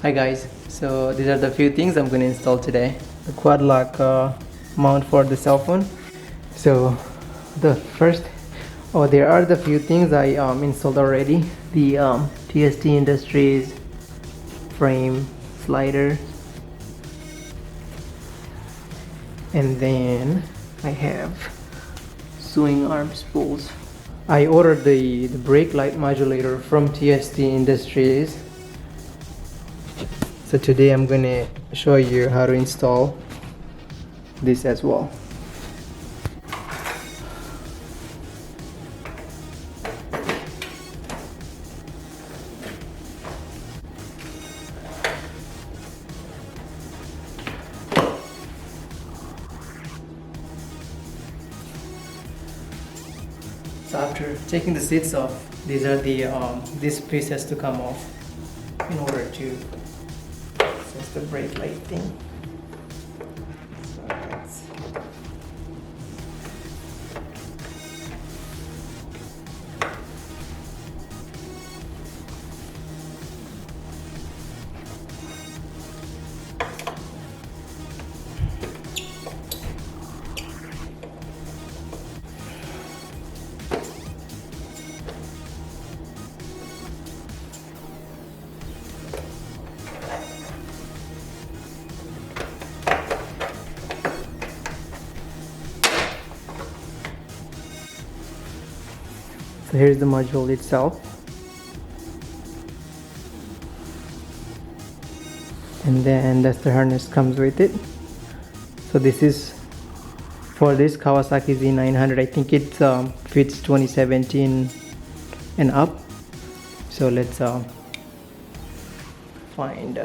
Hi guys, so these are the few things I'm going to install today. The quad lock mount for the cell phone. So the first, there are the few things I installed already. The TST Industries frame slider, and then I have swing arm spools. I ordered the brake light modulator from TST Industries. So today I'm gonna show you how to install this as well. So after taking the seats off, these are the this piece has to come off in order to access the brake light thing. So that's so here's the module itself, and then that's the harness comes with it. So this is for this Kawasaki Z900. I think it fits 2017 and up. So let's find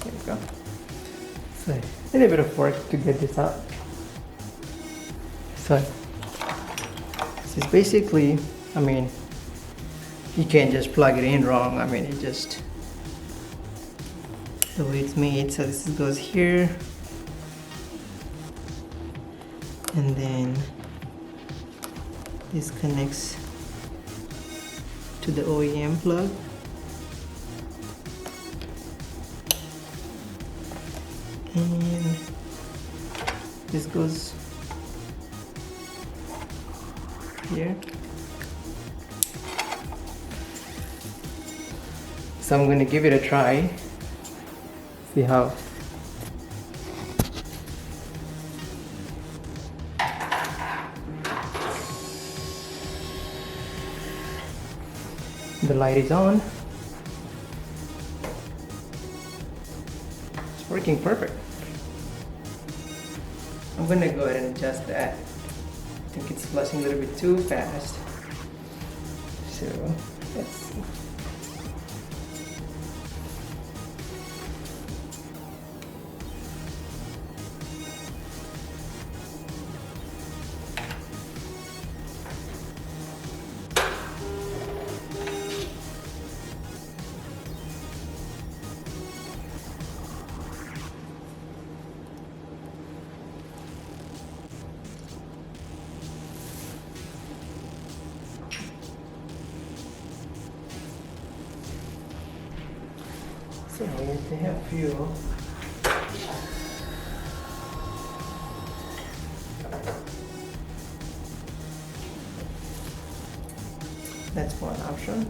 there we go. So a little bit of work to get this out. So this is basically, I mean, you can't just plug it in wrong. I mean, it just the way it's made. So this goes here, and then this connects to the OEM plug. And this goes here. So I'm going to give it a try, see how. The light is on. It's working perfect. I'm going to go ahead and adjust that. I think it's flushing a little bit too fast. So let's see. So we need to have fuel. That's one option.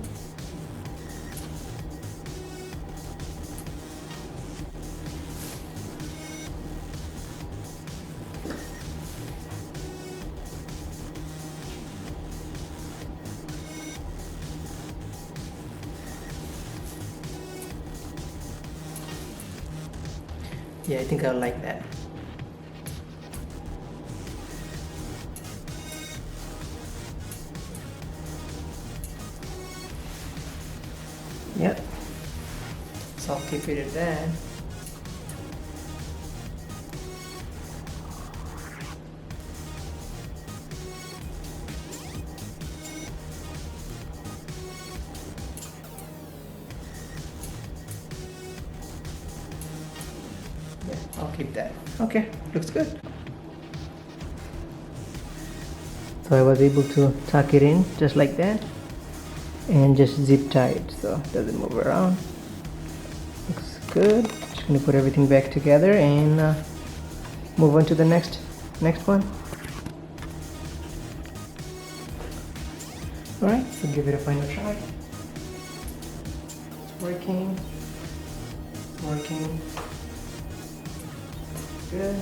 Yeah, I think I like that. Yep. So I'll keep it at that. I'll keep that. Okay, looks good. So I was able to tuck it in just like that and just zip tie it so it doesn't move around. Looks good. Just gonna put everything back together and move on to the next one. Alright, so give it a final try. It's working. Good.